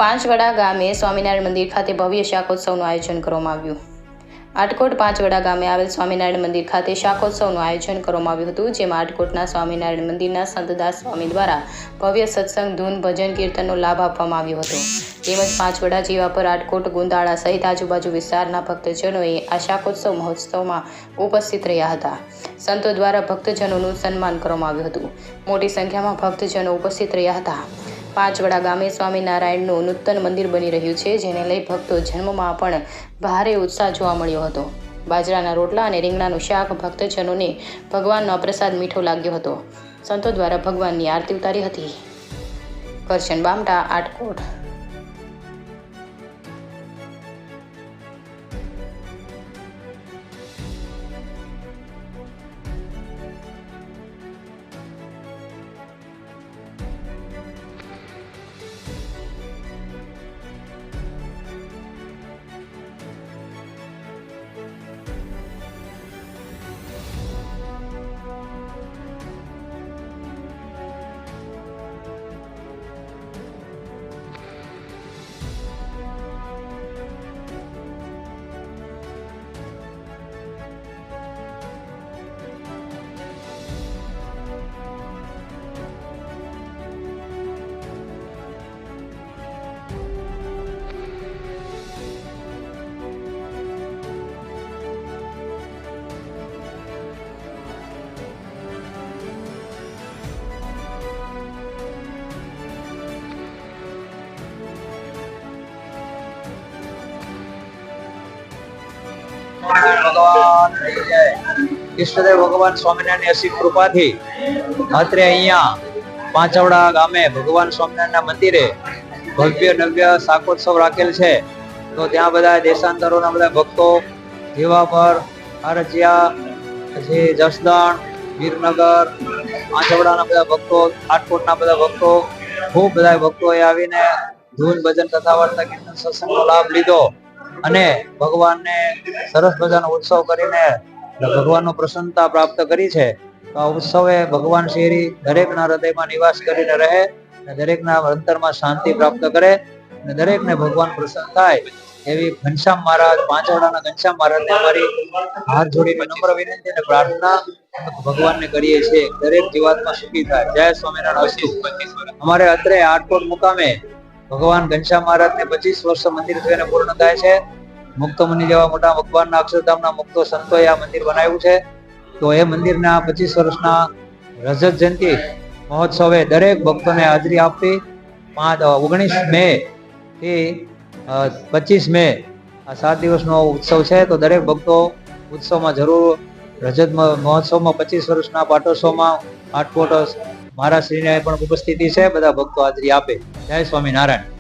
પાંચવડા ગામે સ્વામિનારાયણ મંદિર ખાતે ભવ્ય શાકોત્સવનું આયોજન કરવામાં આવ્યું। આટકોટ પાંચવડા ગામે આવેલ સ્વામિનારાયણ મંદિર ખાતે શાકોત્સવનું આયોજન કરવામાં આવ્યું હતું, જેમાં આટકોટના સ્વામિનારાયણ મંદિરના સંતદાસ સ્વામી દ્વારા ભવ્ય સત્સંગ, ધૂન, ભજન, કીર્તનનો લાભ આપવામાં આવ્યો હતો। તેમજ પાંચવડા જીવાપર, આટકોટ, ગુંદાળા સહિત આજુબાજુ વિસ્તારના ભક્તજનોએ આ શાકોત્સવ મહોત્સવમાં ઉપસ્થિત રહ્યા હતા। સંતો દ્વારા ભક્તજનોનું સન્માન કરવામાં આવ્યું હતું। મોટી સંખ્યામાં ભક્તજનો ઉપસ્થિત રહ્યા હતા। પાંચવડા ગામે સ્વામિનારાયણનું નૂતન મંદિર બની રહ્યું છે, જેને લઈ ભક્તો જન્મમાં પણ ભારે ઉત્સાહ જોવા મળ્યો હતો। બાજરાના રોટલા અને રીંગણાનું શાક ભક્તજનોને ભગવાનનો પ્રસાદ મીઠો લાગ્યો હતો। સંતો દ્વારા ભગવાનની આરતી ઉતારી હતી। કરશન બામટા, આટકોટ। ભગવાન ઈષ્ટદેવ ભગવાન સ્વામિનારાયણ અસીમ કૃપાથી અત્રે અહીંયા પાંચવડા ગામે ભગવાન સ્વામિનારાયણના મંદિરે ભવ્ય નવ્ય શાકોત્સવ રાખેલ છે। તો ત્યાં બધા દેશાંતરોના બધા ભક્તો જીવાપર, આરચિયા, પછી જસદણ, વીરનગર, પાંચવડાના બધા ભક્તો, આટકોટના બધા ભક્તો, ખૂબ બધા ભક્તોએ આવીને ધૂન, ભજન, કથા, વાર્તા, કીર્તન, સત્સંગનો લાભ લીધો અને ભગવાનને સરસ મજાનો ઉત્સવ કરીને ભગવાનનો પ્રસન્નતા પ્રાપ્ત કરી છે। તો આ ઉત્સવે ભગવાન શ્રી દરેકના હૃદયમાં નિવાસ કરીને રહે અને દરેકના અંતરમાં શાંતિ પ્રાપ્ત કરે અને દરેકને ભગવાન પ્રસન્ન થાય એવી ઘનશ્યામ મહારાજ, પાંચવડાના ઘનશ્યામ મહારાજને અમારી હાથ જોડીને નમ્ર વિનંતી અને પ્રાર્થના ભગવાનને કરીએ છીએ, દરેક જીવાત્મા સુખી થાય। જય સ્વામિનારાયણ। અમારે અત્રે આટકોટ મુકામે ભગવાન ઘનશ્યામ મહારાજને 25 વર્ષ મંદિર થઈને પૂર્ણ થાય છે। મુક્તો મુનિ જેવા મોટા ભગવાનના અક્ષરધામના મુક્તો સંતોએ આ મંદિર બનાવ્યું છે। તો એ મંદિરના 25 વર્ષના રજત જયંતિ મહોત્સવે દરેક ભક્તોને હાજરી આપવી 19 મે થી 25 મે આ 7 દિવસનો ઉત્સવ છે। તો દરેક ભક્તો ઉત્સવમાં જરૂર રજત મહોત્સવમાં 25 વર્ષના પાટોત્સવમાં આટકોટ મહારાજ શ્રીને પણ ઉપસ્થિતિ છે, બધા ભક્તો હાજરી આપે। જય સ્વામિનારાયણ।